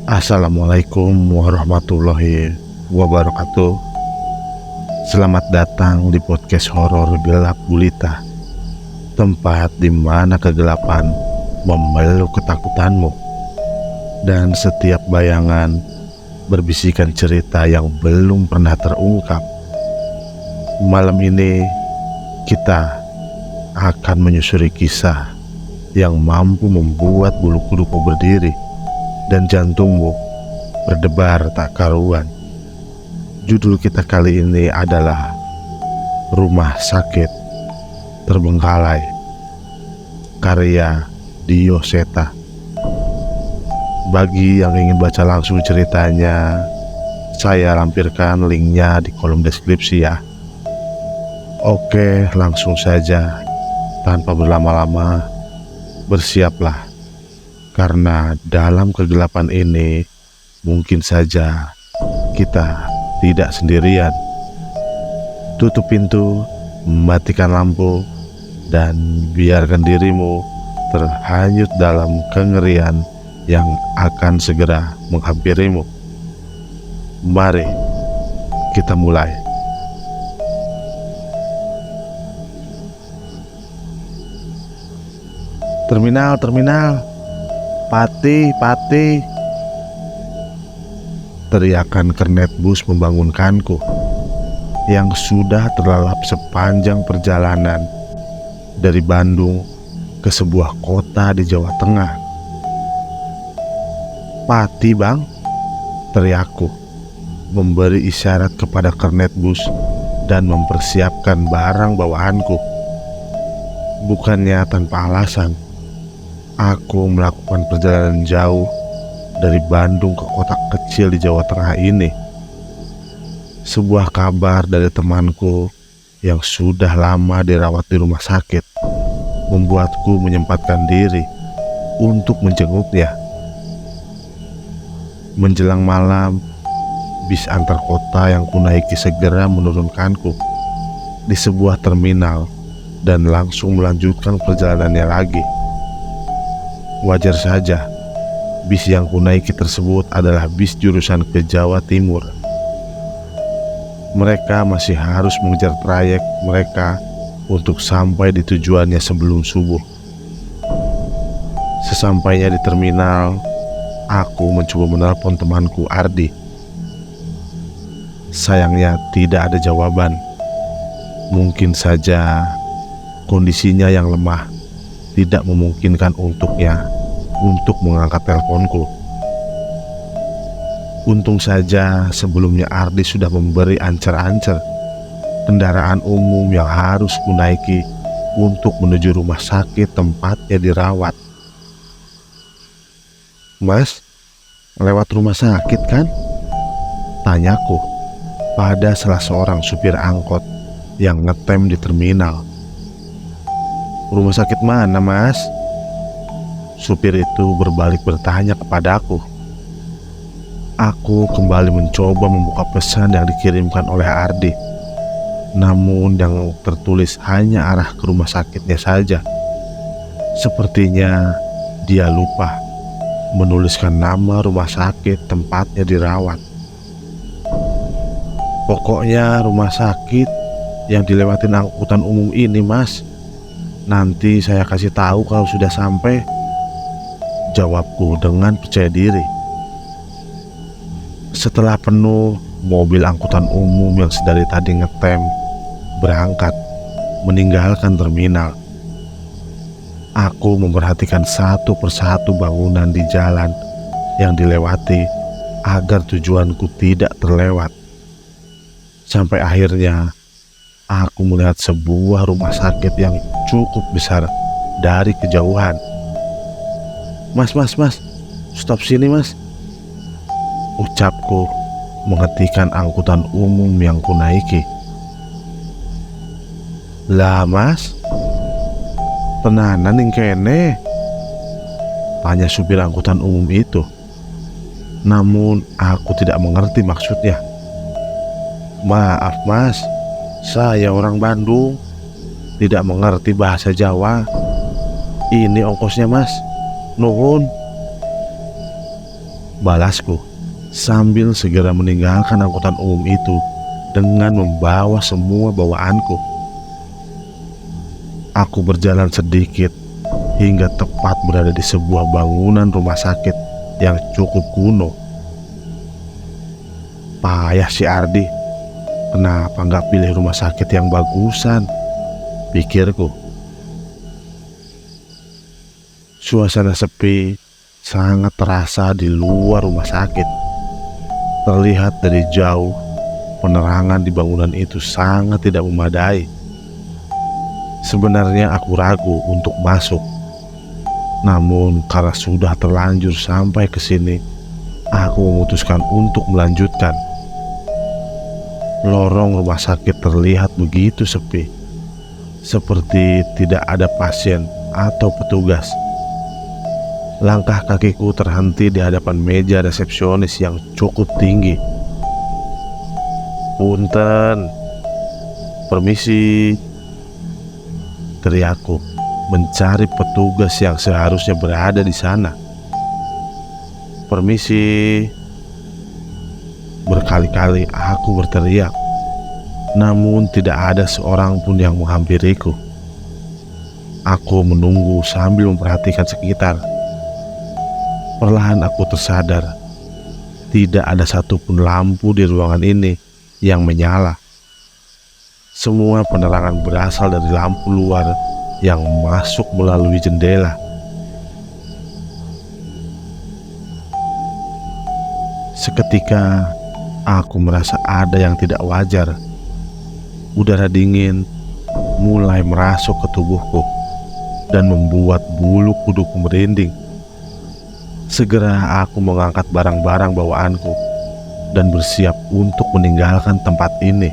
Assalamualaikum warahmatullahi wabarakatuh. Selamat datang di podcast horor Gelap Gulita, tempat di mana kegelapan memeluk ketakutanmu dan setiap bayangan berbisikan cerita yang belum pernah terungkap. Malam ini kita akan menyusuri kisah yang mampu membuat bulu kuduku berdiri dan jantungmu berdebar tak karuan. Judul kita kali ini adalah Rumah Sakit Terbengkalai, karya Dio Seta. Bagi yang ingin baca langsung ceritanya, saya lampirkan linknya di kolom deskripsi ya. Oke, langsung saja. Tanpa berlama-lama, bersiaplah, karena dalam kegelapan ini mungkin saja kita tidak sendirian. Tutup pintu, matikan lampu, dan biarkan dirimu terhanyut dalam kengerian yang akan segera menghampirimu. Mari kita mulai. Terminal, Pati. Teriakan kernet bus membangunkanku yang sudah terlelap sepanjang perjalanan dari Bandung ke sebuah kota di Jawa Tengah. Pati bang, teriakku memberi isyarat kepada kernet bus dan mempersiapkan barang bawaanku. Bukannya tanpa alasan, aku melakukan perjalanan jauh dari Bandung ke kota kecil di Jawa Tengah ini. Sebuah kabar dari temanku yang sudah lama dirawat di rumah sakit membuatku menyempatkan diri untuk menjenguknya. Menjelang malam, bis antar kota yang kunaiki segera menurunkanku di sebuah terminal dan langsung melanjutkan perjalanannya lagi. Wajar saja, bis yang kunaiki tersebut adalah bis jurusan ke Jawa Timur. Mereka masih harus mengejar trayek mereka untuk sampai di tujuannya sebelum subuh. Sesampainya di terminal, aku mencoba menelpon temanku Ardi. Sayangnya tidak ada jawaban. Mungkin saja kondisinya yang lemah tidak memungkinkan untuknya untuk mengangkat teleponku. Untung saja sebelumnya Ardi sudah memberi ancer-ancer kendaraan umum yang harus kunaiki untuk menuju rumah sakit tempatnya dirawat. Mas, lewat rumah sakit kan? Tanyaku pada salah seorang supir angkot yang ngetem di terminal. Rumah sakit mana mas? Supir itu berbalik bertanya kepadaku. Aku kembali mencoba membuka pesan yang dikirimkan oleh Ardi, namun yang tertulis hanya arah ke rumah sakitnya saja. Sepertinya dia lupa menuliskan nama rumah sakit tempatnya dirawat. Pokoknya rumah sakit yang dilewatin angkutan umum ini mas. Nanti saya kasih tahu kalau sudah sampai, jawabku dengan percaya diri. Setelah penuh, mobil angkutan umum yang sedari tadi ngetem berangkat meninggalkan terminal. Aku memperhatikan satu persatu bangunan di jalan yang dilewati agar tujuanku tidak terlewat. Sampai akhirnya aku melihat sebuah rumah sakit yang cukup besar dari kejauhan. Mas, stop sini mas, ucapku menghentikan angkutan umum yang kunaiki. Lah mas, tenanan ning kene, tanya supir angkutan umum itu. Namun aku tidak mengerti maksudnya. Maaf mas, saya orang Bandung, tidak mengerti bahasa Jawa. Ini ongkosnya mas, nuhun. balasku sambil segera meninggalkan angkutan umum itu dengan membawa semua bawaanku. Aku berjalan sedikit hingga tepat berada di sebuah bangunan rumah sakit yang cukup kuno. Payah si Ardi, kenapa nggak pilih rumah sakit yang bagusan, pikirku. Suasana sepi sangat terasa di luar rumah sakit. Terlihat dari jauh, penerangan di bangunan itu sangat tidak memadai. Sebenarnya aku ragu untuk masuk. Namun karena sudah terlanjur sampai ke sini, aku memutuskan untuk melanjutkan. Lorong rumah sakit terlihat begitu sepi, seperti tidak ada pasien atau petugas. Langkah kakiku terhenti di hadapan meja resepsionis yang cukup tinggi. "Punten, permisi," teriakku mencari petugas yang seharusnya berada di sana. "Permisi." Berkali-kali aku berteriak, namun tidak ada seorang pun yang menghampiriku. Aku menunggu sambil memperhatikan sekitar. Perlahan aku tersadar, tidak ada satupun lampu di ruangan ini yang menyala. Semua penerangan berasal dari lampu luar yang masuk melalui jendela. Seketika aku merasa ada yang tidak wajar. Udara dingin mulai merasuk ke tubuhku dan membuat bulu kuduku merinding. Segera aku mengangkat barang-barang bawaanku dan bersiap untuk meninggalkan tempat ini.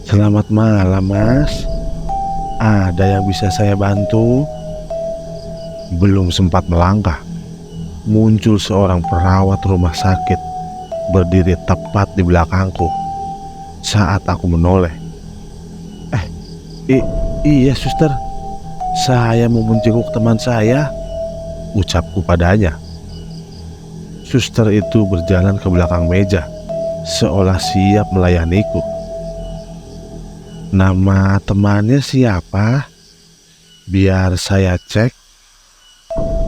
"Selamat malam, Mas. Ada yang bisa saya bantu?" Belum sempat melangkah, muncul seorang perawat rumah sakit berdiri tepat di belakangku saat aku menoleh. Iya suster, saya mau menjenguk teman saya," ucapku padanya. Suster itu berjalan ke belakang meja, seolah siap melayaniku. "Nama temannya siapa? Biar saya cek,"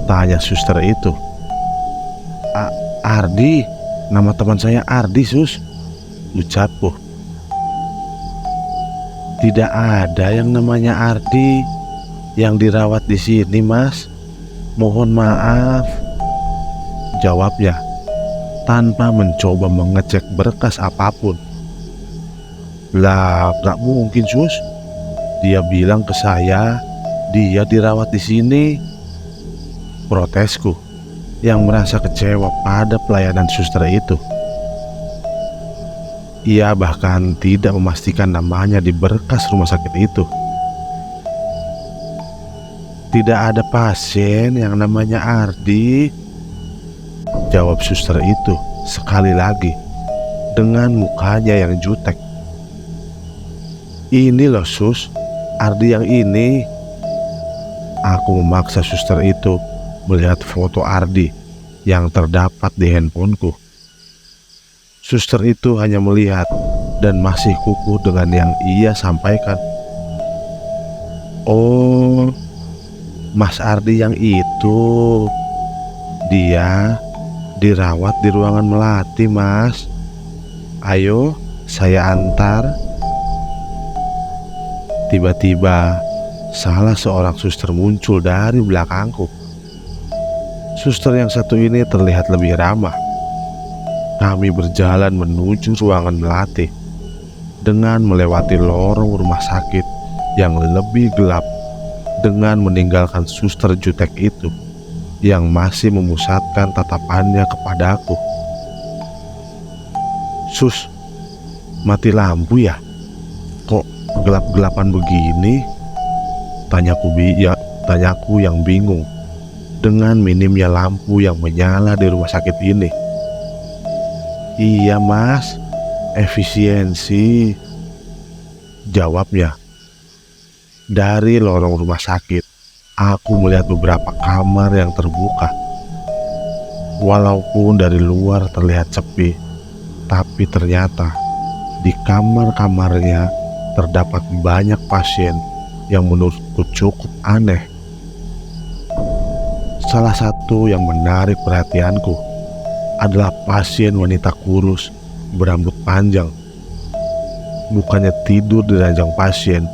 tanya suster itu. Ardi, nama teman saya Ardi, Sus," ucapku. "Tidak ada yang namanya Ardi yang dirawat di sini, Mas. Mohon maaf," jawabnya tanpa mencoba mengecek berkas apapun. "Lah, gak mungkin, Sus. Dia bilang ke saya dia dirawat di sini," protesku yang merasa kecewa pada pelayanan suster itu. Ia bahkan tidak memastikan namanya di berkas rumah sakit itu. "Tidak ada pasien yang namanya Ardi," jawab suster itu sekali lagi dengan mukanya yang jutek. "Ini loh Sus, Ardi yang ini." Aku memaksa suster itu melihat foto Ardi yang terdapat di handphoneku. Suster itu hanya melihat dan masih kukuh dengan yang ia sampaikan. "Oh, Mas Ardi yang itu. Dia dirawat di ruangan melati, Mas. Ayo, saya antar." Tiba-tiba salah seorang suster muncul dari belakangku. Suster yang satu ini terlihat lebih ramah. Kami berjalan menuju ruangan melati dengan melewati lorong rumah sakit yang lebih gelap, dengan meninggalkan suster jutek itu yang masih memusatkan tatapannya kepadaku. "Sus, mati lampu ya? Kok gelap-gelapan begini?" Tanyaku yang bingung dengan minimnya lampu yang menyala di rumah sakit ini. "Iya Mas, efisiensi," jawabnya. Dari lorong rumah sakit, aku melihat beberapa kamar yang terbuka. Walaupun dari luar terlihat sepi, tapi ternyata di kamar-kamarnya terdapat banyak pasien yang menurutku cukup aneh. Salah satu yang menarik perhatianku adalah pasien wanita kurus berambut panjang. Bukannya tidur di ranjang pasien,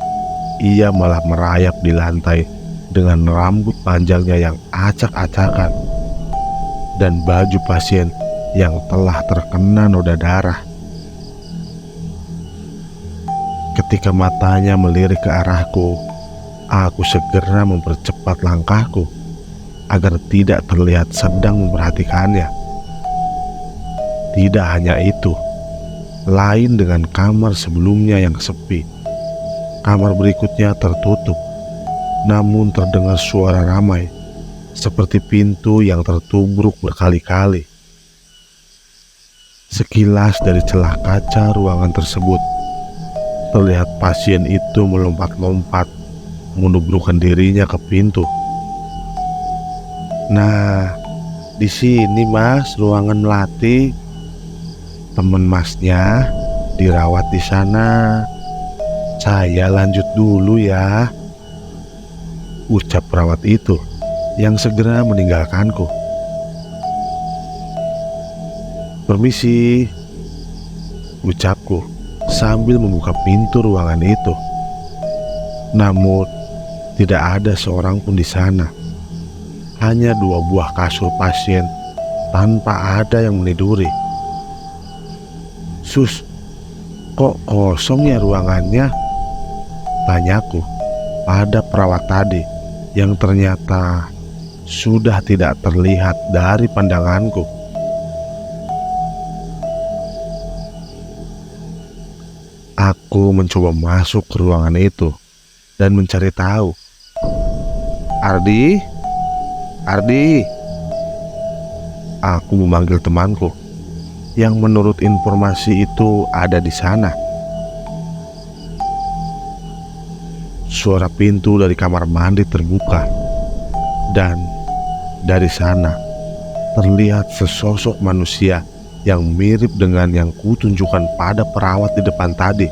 ia malah merayap di lantai dengan rambut panjangnya yang acak-acakan dan baju pasien yang telah terkena noda darah. Ketika matanya melirik ke arahku, aku segera mempercepat langkahku agar tidak terlihat sedang memperhatikannya. Tidak hanya itu, lain dengan kamar sebelumnya yang sepi, kamar berikutnya tertutup, namun terdengar suara ramai, seperti pintu yang tertubruk berkali-kali. Sekilas dari celah kaca ruangan tersebut, terlihat pasien itu melompat-lompat, menubrukkan dirinya ke pintu. "Nah, di sini Mas, ruangan melati. Temen Masnya dirawat di sana. Saya lanjut dulu ya," ucap perawat itu yang segera meninggalkanku. "Permisi," ucapku sambil membuka pintu ruangan itu. Namun tidak ada seorang pun di sana. Hanya 2 buah kasur pasien tanpa ada yang meniduri. "Sus, kok kosong ya ruangannya?" tanyaku pada perawat tadi yang ternyata sudah tidak terlihat dari pandanganku. Aku mencoba masuk ke ruangan itu dan mencari tahu. "Ardi, Ardi," aku memanggil temanku yang menurut informasi itu ada di sana. Suara pintu dari kamar mandi terbuka, dan dari sana terlihat sesosok manusia yang mirip dengan yang kutunjukkan pada perawat di depan tadi.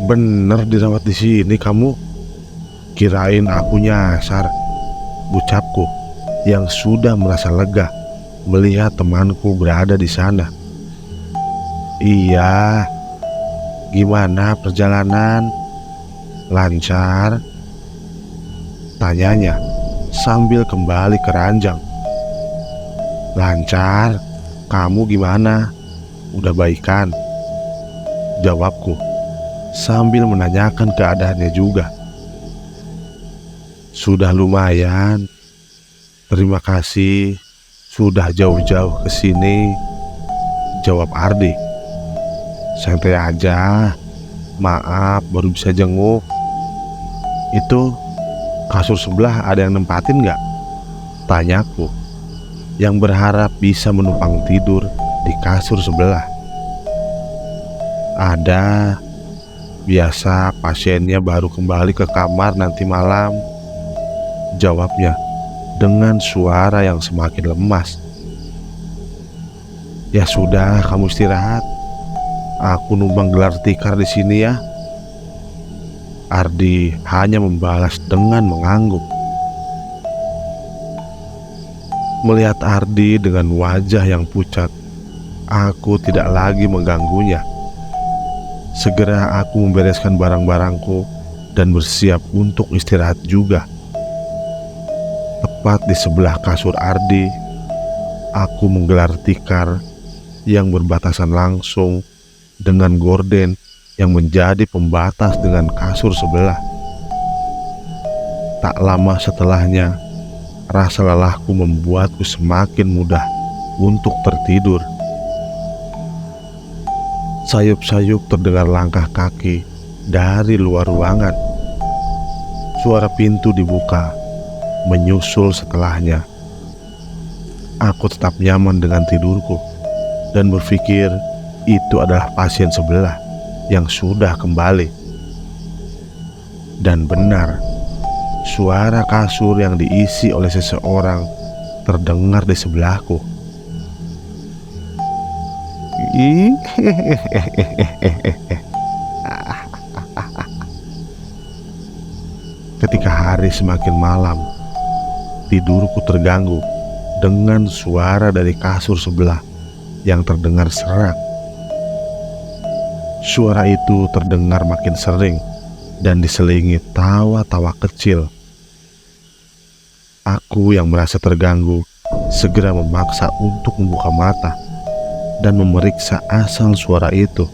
Bener dirawat di sini kamu? Kirain aku nyasar," ucapku yang sudah merasa lega melihat temanku berada di sana. "Iya, gimana perjalanan? Lancar?" tanyanya sambil kembali ke ranjang. "Lancar, kamu gimana? Udah baikan?" jawabku sambil menanyakan keadaannya juga. "Sudah lumayan, terima kasih sudah jauh-jauh ke sini," jawab Ardi. "Santai aja, maaf baru bisa jenguk. Itu kasur sebelah ada yang nempatin nggak?" tanyaku yang berharap bisa menumpang tidur di kasur sebelah. "Ada, biasa pasiennya baru kembali ke kamar nanti malam," jawabnya dengan suara yang semakin lemas. "Ya sudah, kamu istirahat. Aku numpang gelar tikar di sini ya." Ardi hanya membalas dengan mengangguk. Melihat Ardi dengan wajah yang pucat, aku tidak lagi mengganggunya. Segera aku membereskan barang-barangku dan bersiap untuk istirahat juga. Tepat di sebelah kasur Ardi, aku menggelar tikar yang berbatasan langsung dengan gorden yang menjadi pembatas dengan kasur sebelah. Tak lama setelahnya, rasa lelahku membuatku semakin mudah untuk tertidur. Sayup-sayup terdengar langkah kaki dari luar ruangan. Suara pintu dibuka, menyusul setelahnya. Aku tetap nyaman dengan tidurku dan berpikir itu adalah pasien sebelah yang sudah kembali. Dan benar, suara kasur yang diisi oleh seseorang terdengar di sebelahku. Ih, ketika hari semakin malam, tidurku terganggu dengan suara dari kasur sebelah yang terdengar serak. Suara itu terdengar makin sering dan diselingi tawa-tawa kecil. Aku yang merasa terganggu segera memaksa untuk membuka mata dan memeriksa asal suara itu.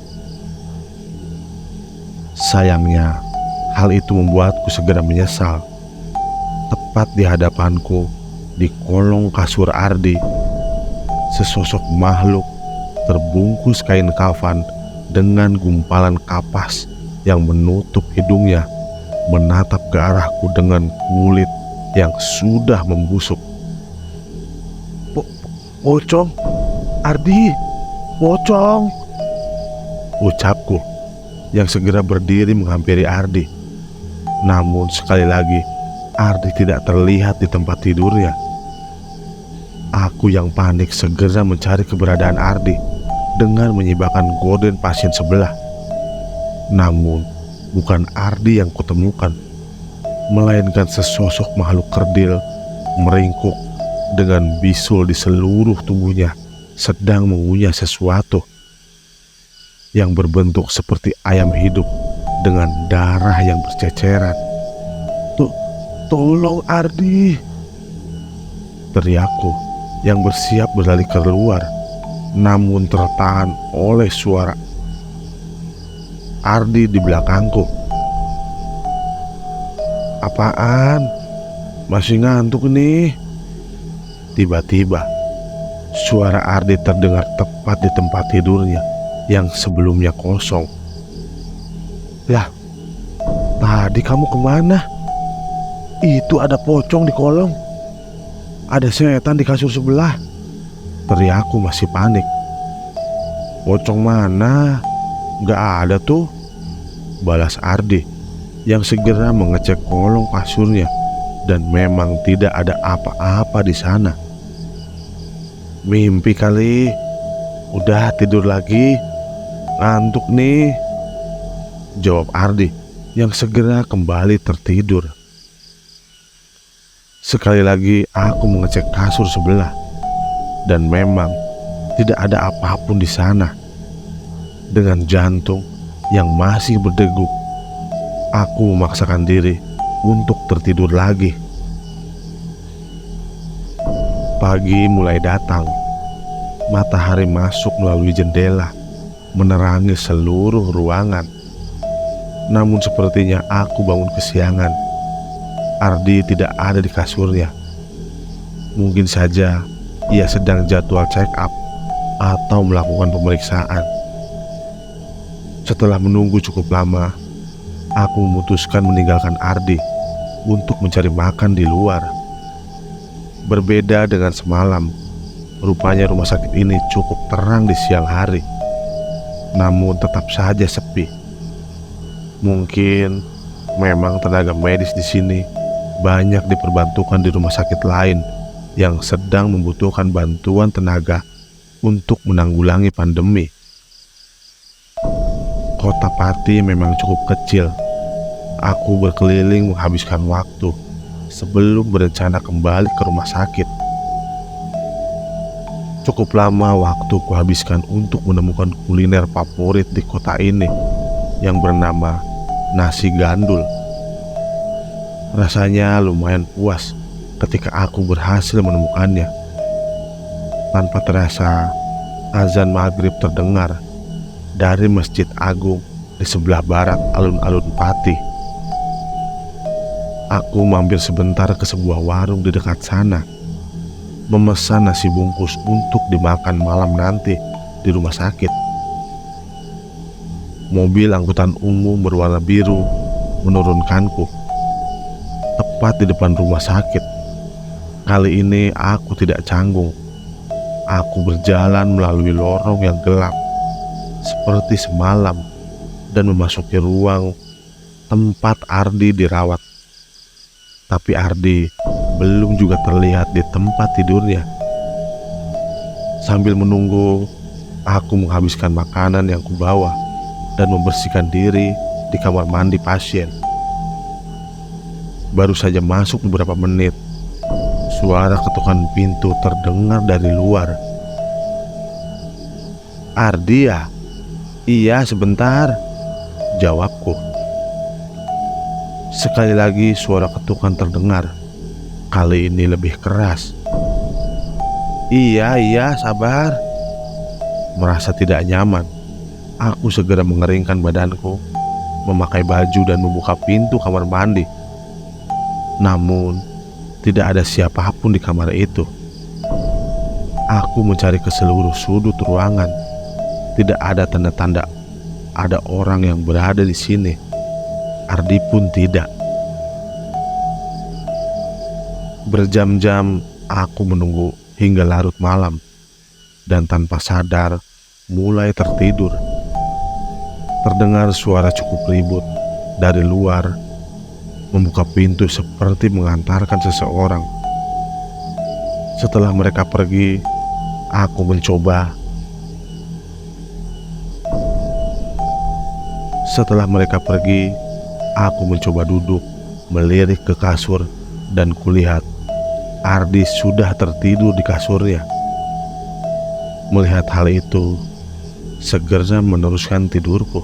Sayangnya, hal itu membuatku segera menyesal. Tepat di hadapanku, di kolong kasur Ardi, sesosok makhluk terbungkus kain kafan dengan gumpalan kapas yang menutup hidungnya menatap ke arahku dengan kulit yang sudah membusuk. "Pocong, Ardi, pocong!" ucapku yang segera berdiri menghampiri Ardi. Namun sekali lagi Ardi tidak terlihat di tempat tidurnya. Aku yang panik segera mencari keberadaan Ardi dengan menyibakkan gorden pasien sebelah. Namun bukan Ardi yang kutemukan, melainkan sesosok makhluk kerdil meringkuk dengan bisul di seluruh tubuhnya, sedang mengunyah sesuatu yang berbentuk seperti ayam hidup dengan darah yang berceceran. "Tolong Ardi!" teriakku yang bersiap berlari keluar, namun tertahan oleh suara Ardi di belakangku. "Apaan? Masih ngantuk nih?" Tiba-tiba suara Ardi terdengar tepat di tempat tidurnya yang sebelumnya kosong. "Lah, tadi kamu kemana? Itu ada pocong di kolong. Ada setan di kasur sebelah," teriakku masih panik. "Pocong mana? Gak ada tuh," balas Ardi yang segera mengecek kolong kasurnya, dan memang tidak ada apa-apa di sana. "Mimpi kali, udah tidur lagi, ngantuk nih," jawab Ardi yang segera kembali tertidur. Sekali lagi aku mengecek kasur sebelah, dan memang tidak ada apapun di sana. Dengan jantung yang masih berdegup, aku memaksakan diri untuk tertidur lagi. Pagi mulai datang. Matahari masuk melalui jendela, menerangi seluruh ruangan. Namun sepertinya aku bangun kesiangan. Ardi tidak ada di kasurnya. Mungkin saja ia sedang jadwal check up atau melakukan pemeriksaan. Setelah menunggu cukup lama, aku memutuskan meninggalkan Ardi untuk mencari makan di luar. Berbeda dengan semalam, rupanya rumah sakit ini cukup terang di siang hari, namun tetap saja sepi. Mungkin memang tenaga medis di sini banyak diperbantukan di rumah sakit lain yang sedang membutuhkan bantuan tenaga untuk menanggulangi pandemi. Kota Pati memang cukup kecil. Aku berkeliling menghabiskan waktu sebelum berencana kembali ke rumah sakit. Cukup lama waktu kuhabiskan untuk menemukan kuliner favorit di kota ini yang bernama nasi gandul. Rasanya lumayan puas ketika aku berhasil menemukannya. Tanpa terasa, azan maghrib terdengar dari Masjid Agung di sebelah barat alun-alun Pati. Aku mampir sebentar ke sebuah warung di dekat sana, memesan nasi bungkus untuk dimakan malam nanti di rumah sakit. Mobil angkutan umum berwarna biru menurunkanku tepat di depan rumah sakit. Kali ini aku tidak canggung. Aku berjalan melalui lorong yang gelap seperti semalam dan memasuki ruang tempat Ardi dirawat. tapi Ardi belum juga terlihat di tempat tidurnya. Sambil menunggu, aku menghabiskan makanan yang kubawa dan membersihkan diri di kamar mandi pasien. Baru saja masuk beberapa menit, suara ketukan pintu terdengar dari luar. "Ardi ya?" "Iya, sebentar," jawabku. Sekali lagi suara ketukan terdengar, kali ini lebih keras. Iya, sabar." Merasa tidak nyaman, aku segera mengeringkan badanku, memakai baju dan membuka pintu kamar mandi. Namun, tidak ada siapapun di kamar itu. Aku mencari ke seluruh sudut ruangan. Tidak ada tanda-tanda ada orang yang berada di sini. Ardi pun tidak. Berjam-jam aku menunggu hingga larut malam, dan tanpa sadar mulai tertidur. Terdengar suara cukup ribut dari luar, membuka pintu seperti mengantarkan seseorang. Setelah mereka pergi, aku mencoba duduk, melirik ke kasur, dan kulihat Ardi sudah tertidur di kasurnya. Melihat hal itu, segera meneruskan tidurku.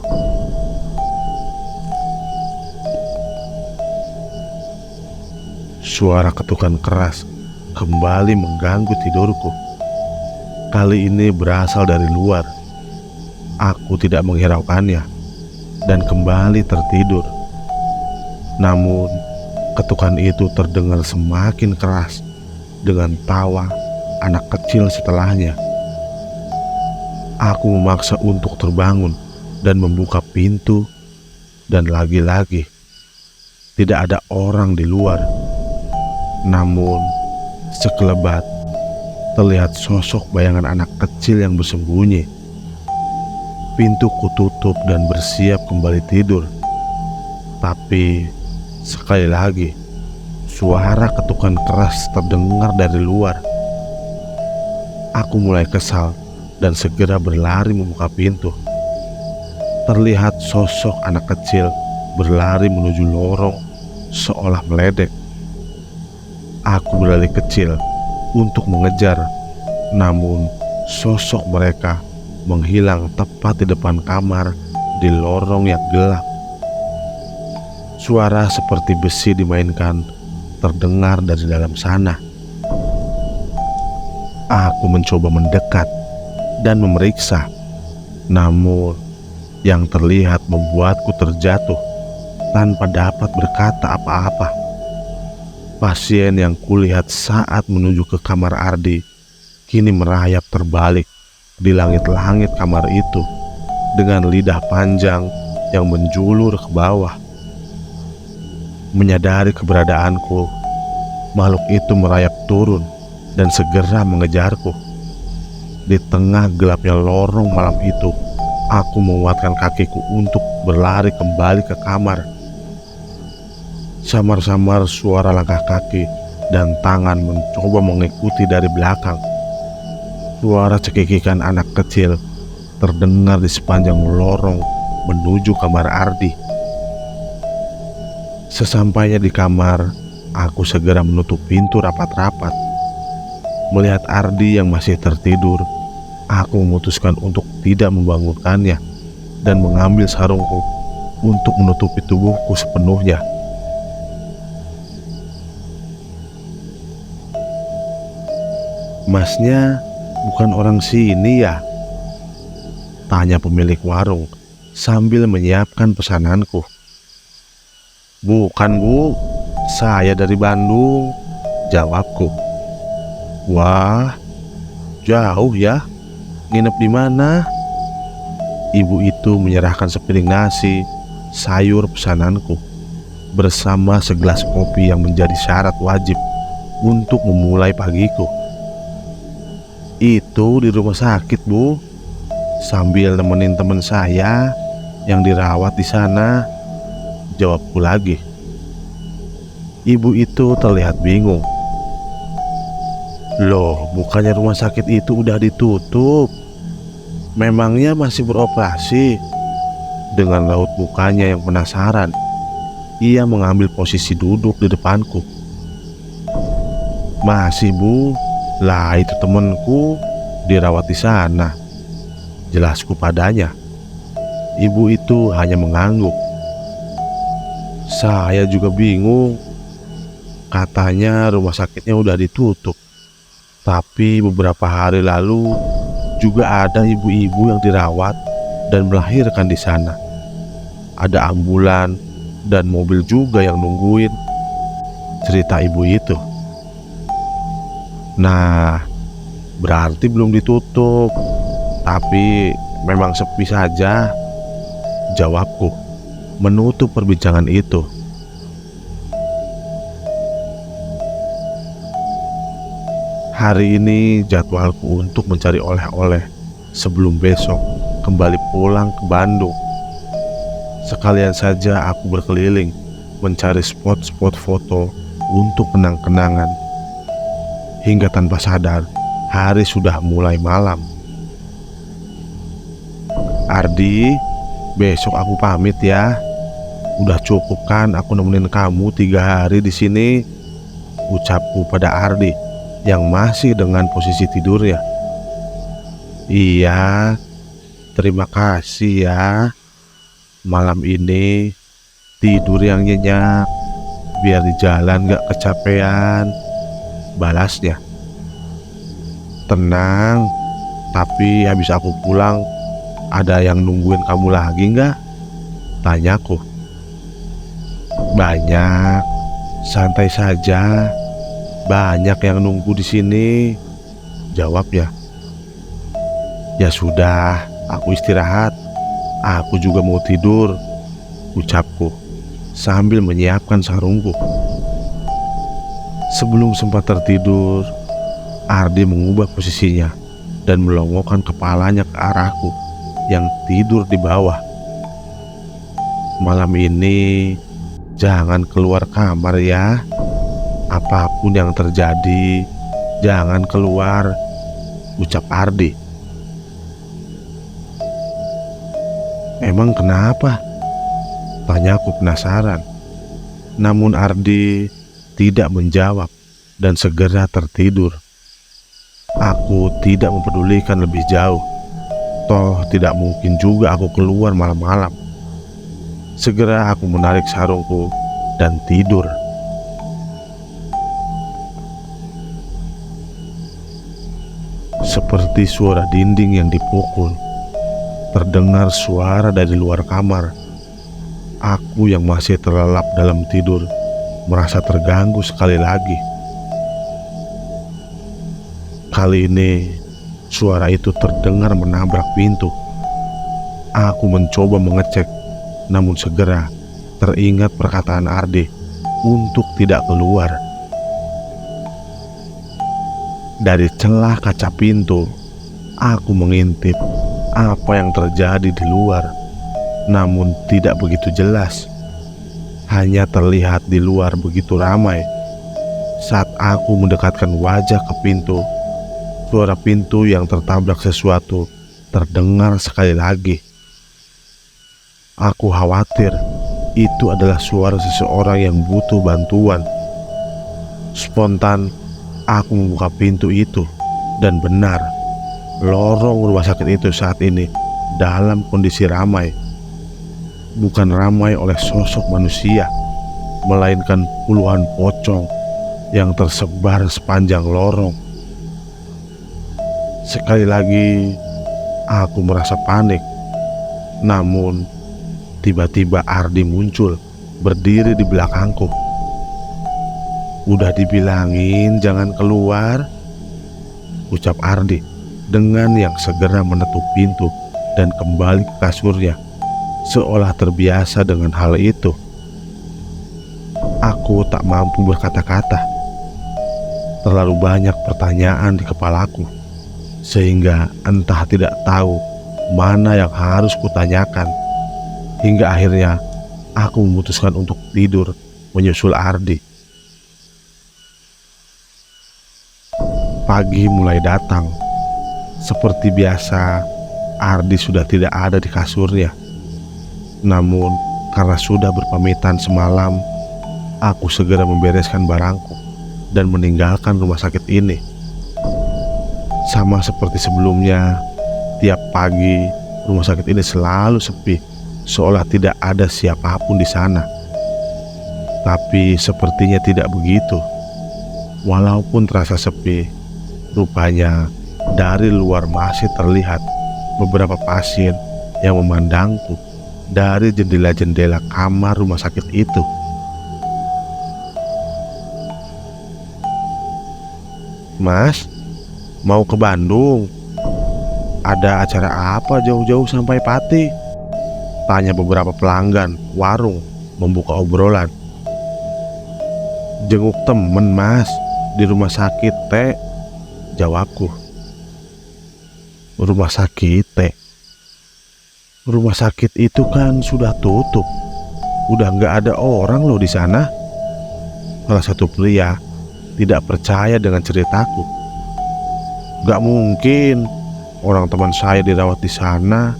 Suara ketukan keras kembali mengganggu tidurku. Kali ini berasal dari luar. Aku tidak menghiraukannya dan kembali tertidur. Namun, ketukan itu terdengar semakin keras dengan tawa anak kecil setelahnya. Aku memaksa untuk terbangun dan membuka pintu, dan lagi-lagi tidak ada orang di luar. Namun, sekelebat terlihat sosok bayangan anak kecil yang bersembunyi. Pintu kututup dan bersiap kembali tidur. Tapi sekali lagi suara ketukan keras terdengar dari luar. Aku mulai kesal dan segera berlari membuka pintu. Terlihat sosok anak kecil berlari menuju lorong seolah meledek. Aku berlari kecil untuk mengejar, namun sosok mereka menghilang tepat di depan kamar di lorong yang gelap. Suara seperti besi dimainkan terdengar dari dalam sana. Aku mencoba mendekat dan memeriksa, namun yang terlihat membuatku terjatuh tanpa dapat berkata apa-apa. Pasien yang kulihat saat menuju ke kamar Ardi kini merayap terbalik di langit-langit kamar itu dengan lidah panjang yang menjulur ke bawah. Menyadari keberadaanku, makhluk itu merayap turun dan segera mengejarku. Di tengah gelapnya lorong malam itu, aku menguatkan kakiku untuk berlari kembali ke kamar. Samar-samar suara langkah kaki dan tangan mencoba mengikuti dari belakang. Suara cekikikan anak kecil terdengar di sepanjang lorong menuju kamar Ardi. Sesampainya di kamar, aku segera menutup pintu rapat-rapat. Melihat Ardi yang masih tertidur, aku memutuskan untuk tidak membangunkannya dan mengambil sarungku untuk menutupi tubuhku sepenuhnya. "Masnya bukan orang sini ya?" tanya pemilik warung sambil menyiapkan pesananku. "Bukan Bu, saya dari Bandung," jawabku. "Wah, jauh ya? Nginep di mana?" Ibu itu menyerahkan sepiring nasi, sayur pesananku, bersama segelas kopi yang menjadi syarat wajib untuk memulai pagiku. "Itu di rumah sakit Bu, sambil nemenin teman saya yang dirawat di sana," jawabku lagi. Ibu itu terlihat bingung. Loh, bukannya rumah sakit itu udah ditutup? Memangnya masih beroperasi? Dengan raut mukanya yang penasaran, ia mengambil posisi duduk di depanku. Masih, Bu. Lah, itu temanku dirawat di sana, jelasku padanya. Ibu itu hanya mengangguk. Saya juga bingung. Katanya rumah sakitnya udah ditutup. Tapi beberapa hari lalu juga ada ibu-ibu yang dirawat dan melahirkan di sana. Ada ambulan dan mobil juga yang nungguin, cerita ibu itu. Nah, berarti belum ditutup, tapi memang sepi saja, jawabku, menutup perbincangan itu. Hari ini jadwalku untuk mencari oleh-oleh sebelum besok kembali pulang ke Bandung. Sekalian saja aku berkeliling mencari spot-spot foto untuk kenang-kenangan. Hingga tanpa sadar, hari sudah mulai malam. Ardi, besok aku pamit ya. Udah cukup kan aku nemenin kamu 3 hari di sini, ucapku pada Ardi yang masih dengan posisi tidur ya. Iya, terima kasih ya. Malam ini tidur yang nyenyak, biar di jalan gak kecapean, balasnya. Tenang, tapi habis aku pulang ada yang nungguin kamu lagi gak? Tanyaku. Banyak, santai saja. Banyak yang nunggu di sini, jawabnya. Ya sudah, aku istirahat. Aku juga mau tidur, ucapku sambil menyiapkan sarungku. Sebelum sempat tertidur, Ardi mengubah posisinya dan melongokkan kepalanya ke arahku yang tidur di bawah. Malam ini jangan keluar kamar ya. Apapun yang terjadi, jangan keluar, ucap Ardi. Emang kenapa? Tanyaku penasaran. Namun Ardi tidak menjawab dan segera tertidur. Aku tidak mempedulikan lebih jauh. Toh tidak mungkin juga aku keluar malam-malam. Segera aku menarik sarungku dan tidur. Seperti suara dinding yang dipukul, terdengar suara dari luar kamar. Aku yang masih terlelap dalam tidur merasa terganggu sekali lagi. Kali ini suara itu terdengar menabrak pintu. Aku mencoba mengecek, namun segera teringat perkataan Ardi untuk tidak keluar. Dari celah kaca pintu, aku mengintip apa yang terjadi di luar, namun tidak begitu jelas. Hanya terlihat di luar begitu ramai. Saat aku mendekatkan wajah ke pintu, suara pintu yang tertabrak sesuatu terdengar sekali lagi. Aku khawatir itu adalah suara seseorang yang butuh bantuan. Spontan aku membuka pintu itu, dan benar, lorong rumah sakit itu saat ini dalam kondisi ramai. Bukan ramai oleh sosok manusia, melainkan puluhan pocong yang tersebar sepanjang lorong. Sekali lagi, aku merasa panik. Namun, tiba-tiba Ardi muncul, berdiri di belakangku. Udah dibilangin jangan keluar, ucap Ardi dengan yang segera menutup pintu dan kembali ke kasurnya, seolah terbiasa dengan hal itu. Aku tak mampu berkata-kata. Terlalu banyak pertanyaan di kepalaku, sehingga entah tidak tahu mana yang harus kutanyakan. Hingga akhirnya aku memutuskan untuk tidur menyusul Ardi Pagi mulai datang. Seperti biasa, Ardi sudah tidak ada di kasurnya. Namun, karena sudah berpamitan semalam, aku segera membereskan barangku dan meninggalkan rumah sakit ini. Sama seperti sebelumnya, tiap pagi rumah sakit ini selalu sepi, seolah tidak ada siapapun di sana. Tapi sepertinya tidak begitu. Walaupun terasa sepi, rupanya dari luar masih terlihat beberapa pasien yang memandangku dari jendela-jendela kamar rumah sakit itu. "Mas, mau ke Bandung? Ada acara apa jauh-jauh sampai Pati?" tanya beberapa pelanggan warung membuka obrolan. "Jenguk temen Mas, di rumah sakit teh," jawabku. Rumah sakit teh? Rumah sakit itu kan sudah tutup. Udah nggak ada orang loh di sana. Salah satu pria tidak percaya dengan ceritaku. "Gak mungkin, orang teman saya dirawat di sana.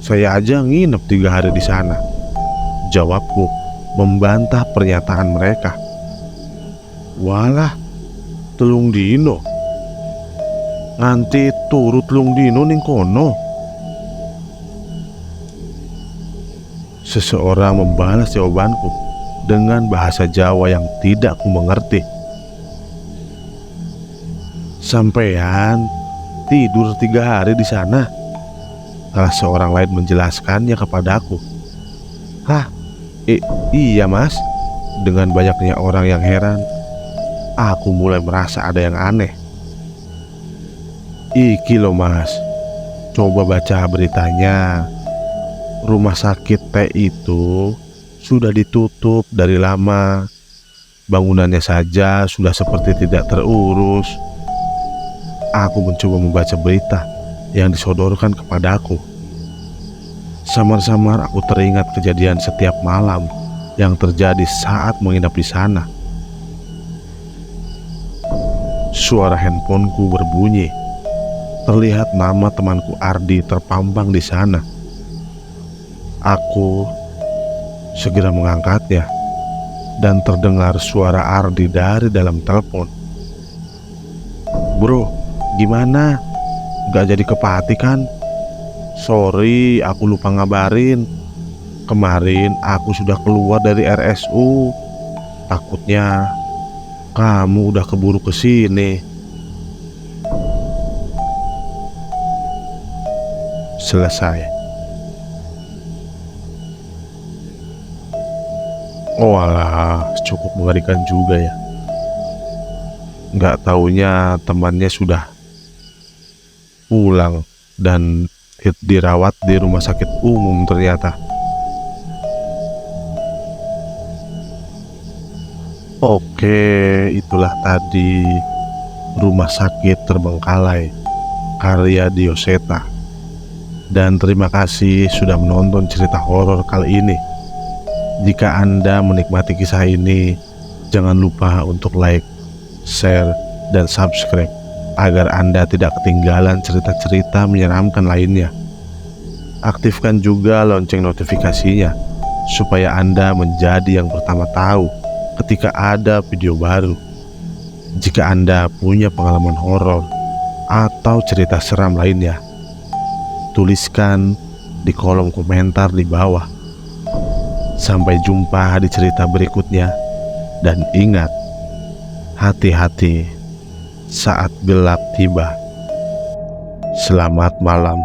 Saya aja nginep 3 hari di sana," jawabku, membantah pernyataan mereka. "Walah, telung dino. Nganti turut telung dino ning kono." Seseorang membalas jawabanku dengan bahasa Jawa yang tidak ku mengerti. "Sampean tidur 3 hari di sana?" salah seorang lain menjelaskannya kepadaku. "Hah? Iya Mas." Dengan banyaknya orang yang heran, aku mulai merasa ada yang aneh. "Iki loh Mas, coba baca beritanya. Rumah sakit T itu sudah ditutup dari lama. Bangunannya saja sudah seperti tidak terurus." Aku mencoba membaca berita yang disodorkan kepadaku. Samar-samar aku teringat kejadian setiap malam yang terjadi saat menginap di sana. Suara handphoneku berbunyi. Terlihat nama temanku Ardi terpampang di sana. Aku segera mengangkatnya dan terdengar suara Ardi dari dalam telepon. "Bro, gimana? Gak jadi ke Pati kan? Sorry, aku lupa ngabarin. Kemarin aku sudah keluar dari RSU. Takutnya kamu udah keburu kesini." Selesai. Oh alah, cukup mengerikan juga ya. Nggak taunya temannya sudah pulang dan dirawat di rumah sakit umum ternyata. Oke, itulah tadi Rumah Sakit Terbengkalai karya Dioseta. Dan terima kasih sudah menonton cerita horor kali ini. Jika Anda menikmati kisah ini, jangan lupa untuk like, share, dan subscribe agar Anda tidak ketinggalan cerita-cerita menyeramkan lainnya. Aktifkan juga lonceng notifikasinya supaya Anda menjadi yang pertama tahu ketika ada video baru. Jika Anda punya pengalaman horor atau cerita seram lainnya, tuliskan di kolom komentar di bawah. Sampai jumpa di cerita berikutnya, dan ingat, hati-hati saat gelap tiba. Selamat malam.